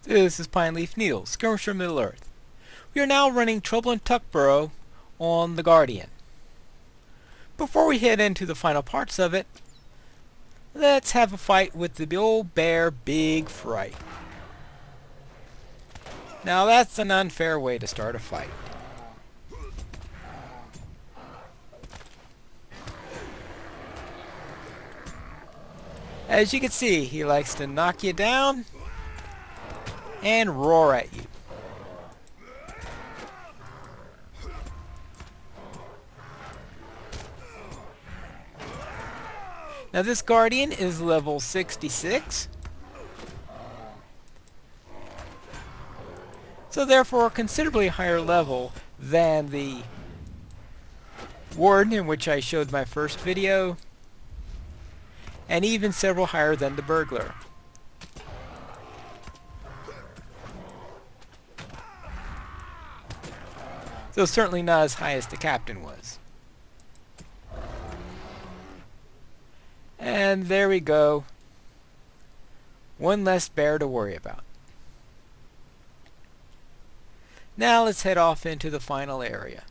This is Pine Leaf Neil, Skirmisher Middle Earth. We are now running Trouble in Tuckborough on the Guardian. Before we head into the final parts of it, let's have a fight with the old bear Big Fright. Now that's an unfair way to start a fight. As you can see, he likes to knock you down and roar at you. Now this Guardian is level 66. So therefore a considerably higher level than the Warden in which I showed my first video, and even several higher than the Burglar. Though certainly not as high as the Captain was. And there we go. One less bear to worry about. Now let's head off into the final area.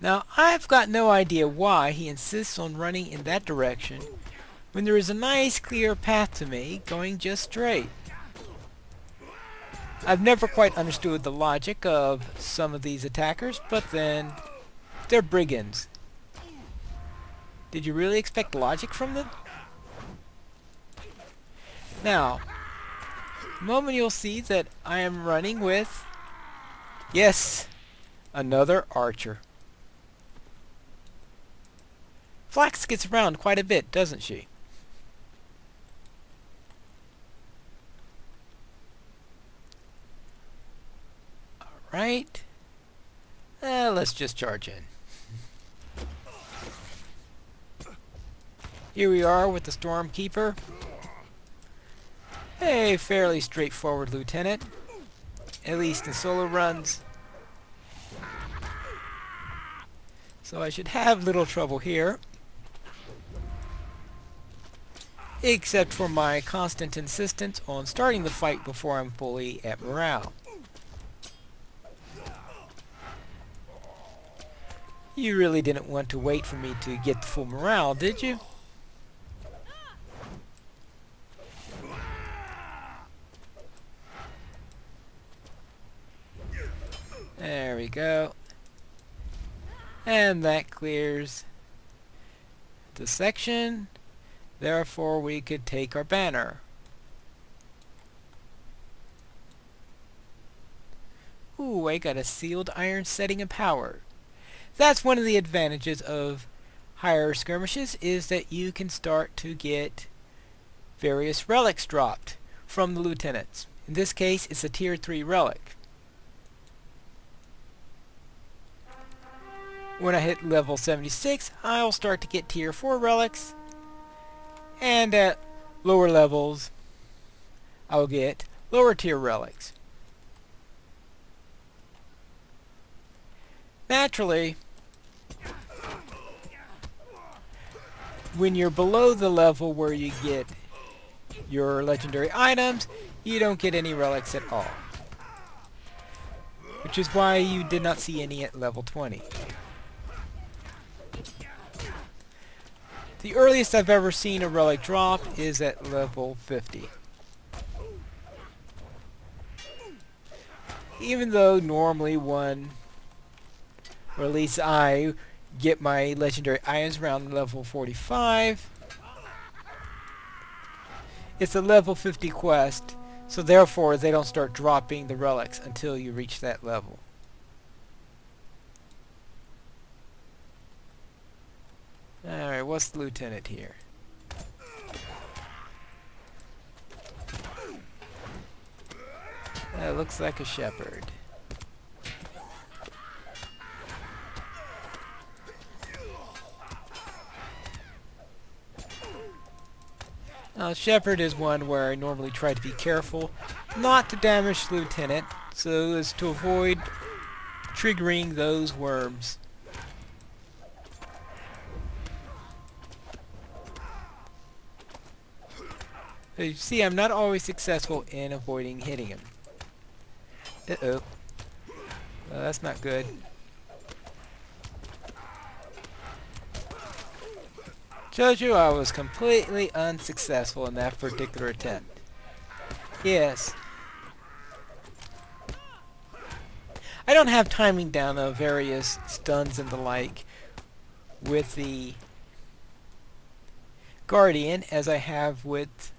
Now I've got no idea why he insists on running in that direction when there is a nice clear path to me going just straight. I've never quite understood the logic of some of these attackers, but then they're brigands. Did you really expect logic from them? Now, the moment you'll see that I am running with, yes, another archer. Flax gets around quite a bit, doesn't she? Alright. Let's just charge in. Here we are with the Stormkeeper. A fairly straightforward lieutenant, at least in solo runs. So I should have little trouble here, except for my constant insistence on starting the fight before I'm fully at morale. You really didn't want to wait for me to get the full morale, did you? There we go. And that clears the section. Therefore we could take our banner. Ooh, I got a sealed iron setting and power. That's one of the advantages of higher skirmishes, is that you can start to get various relics dropped from the lieutenants. In this case, it's a tier 3 relic. When I hit level 76, I'll start to get tier 4 relics, and at lower levels, I'll get lower tier relics. Naturally, when you're below the level where you get your legendary items, you don't get any relics at all. Which is why you did not see any at level 20. The earliest I've ever seen a relic drop is at level 50. Even though normally one, or at least I, get my legendary items around level 45. It's a level 50 quest, so therefore they don't start dropping the relics until you reach that level. Alright, what's the lieutenant here? That looks like a shepherd. Shepherd is one where I normally try to be careful not to damage the Lieutenant, so as to avoid triggering those worms. So you see, I'm not always successful in avoiding hitting him. Uh-oh. Well, that's not good. Told you I was completely unsuccessful in that particular attempt. Yes. I don't have timing down of various stuns and the like with the Guardian as I have with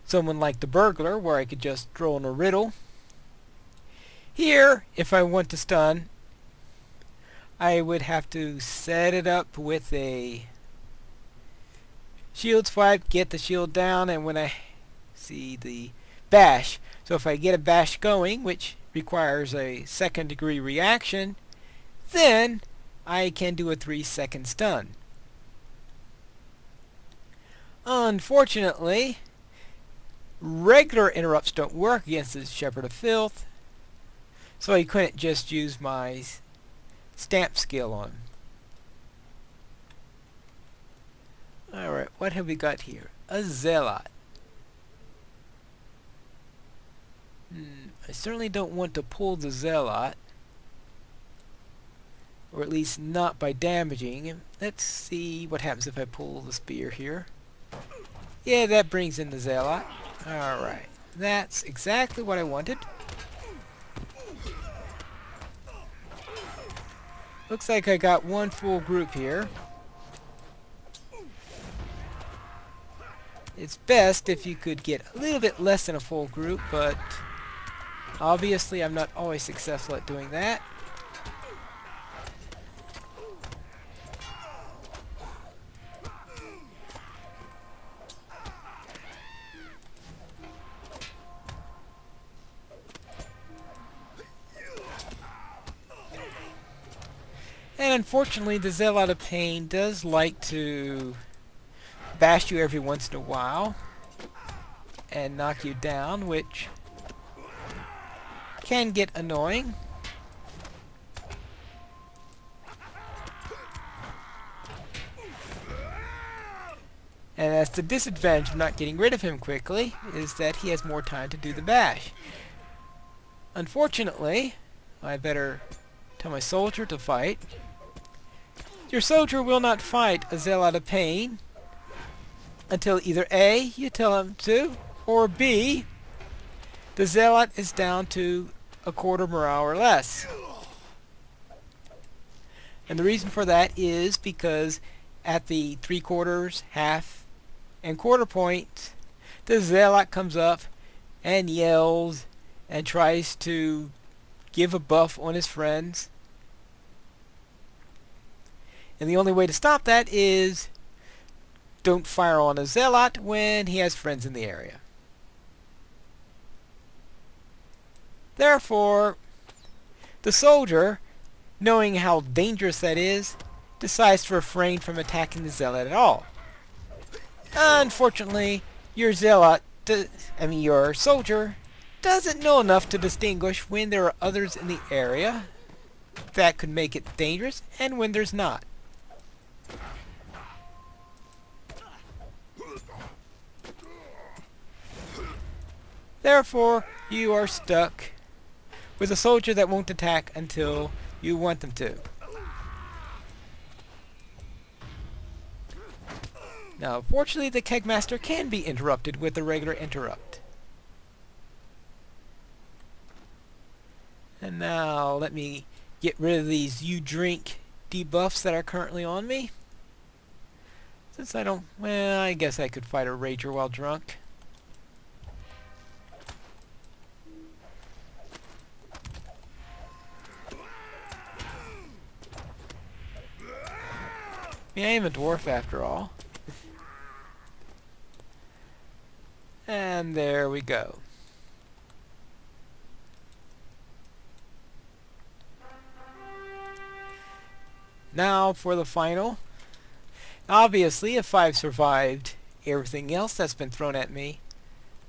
someone like the Burglar, where I could just throw in a riddle. Here, if I want to stun, I would have to set it up with a shield swipe, get the shield down, and when I see the bash. So if I get a bash going, which requires a second degree reaction, then I can do a 3-second stun. Unfortunately, regular interrupts don't work against this Shepherd of Filth, so I couldn't just use my stamp skill on him. Alright, what have we got here? A Zealot. I certainly don't want to pull the Zealot, or at least not by damaging him. Let's see what happens if I pull the spear here. Yeah, that brings in the Zealot. Alright, that's exactly what I wanted. Looks like I got one full group here. It's best if you could get a little bit less than a full group, but obviously I'm not always successful at doing that. And unfortunately, the Zealot of Pain does like to bash you every once in a while and knock you down, which can get annoying. And that's the disadvantage of not getting rid of him quickly, is that he has more time to do the bash. Unfortunately, I better tell my soldier to fight. Your soldier will not fight a Zealot of Pain until either A, you tell him to, or B, the Zealot is down to a quarter morale or less. And the reason for that is because at the 3/4, half, and quarter point, the Zealot comes up and yells and tries to give a buff on his friends. And the only way to stop that is don't fire on a Zealot when he has friends in the area. Therefore, the soldier, knowing how dangerous that is, decides to refrain from attacking the Zealot at all. Unfortunately, your your soldier doesn't know enough to distinguish when there are others in the area that could make it dangerous and when there's not. Therefore, you are stuck with a soldier that won't attack until you want them to. Now, fortunately, the Kegmaster can be interrupted with a regular interrupt. And now, let me get rid of these you drink debuffs that are currently on me. Since I don't, well, I guess I could fight a Rager while drunk. I am a dwarf after all. And there we go. Now for the final. Obviously, if I've survived everything else that's been thrown at me,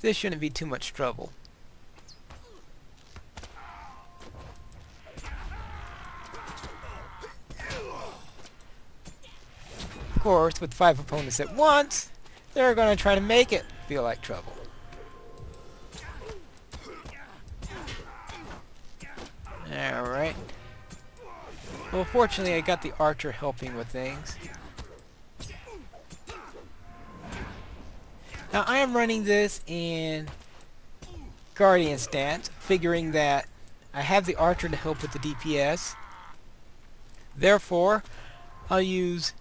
this shouldn't be too much trouble. Of course, with 5 opponents at once, they're going to try to make it feel like trouble. Alright. Well, fortunately, I got the archer helping with things. Now, I am running this in Guardian stance, figuring that I have the archer to help with the DPS. Therefore, I'll use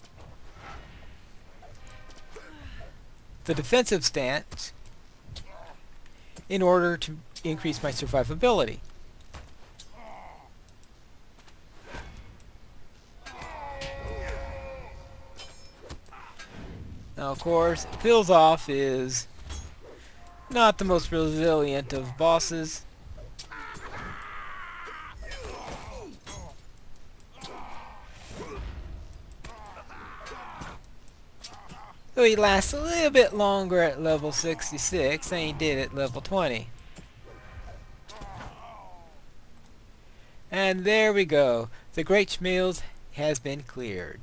the defensive stance in order to increase my survivability. Now, of course, Pilzoff is not the most resilient of bosses. So he lasts a little bit longer at level 66 than he did at level 20. And there we go. The Great Schmilz has been cleared.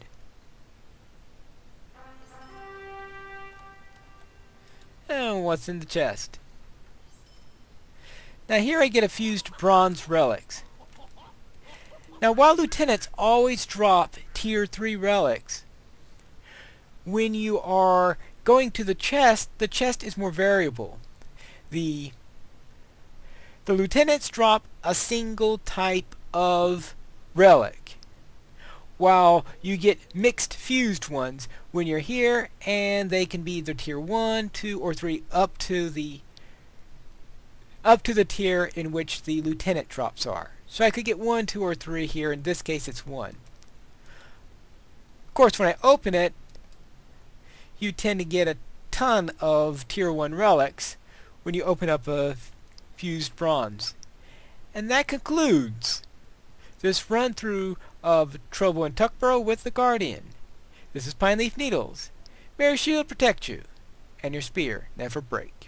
And what's in the chest? Now here I get a fused bronze relics. Now while lieutenants always drop tier 3 relics, when you are going to the chest is more variable. The lieutenants drop a single type of relic, while you get mixed fused ones when you're here, and they can be either tier 1, 2, or 3 up to the tier in which the lieutenant drops are. So I could get 1, 2, or 3 here. In this case it's 1. Of course, when I open it, you tend to get a ton of tier 1 relics when you open up a fused bronze. And that concludes this run through of Trouble in Tuckborough with the Guardian. This is Pine Leaf Needles. May your shield protect you, and your spear never break.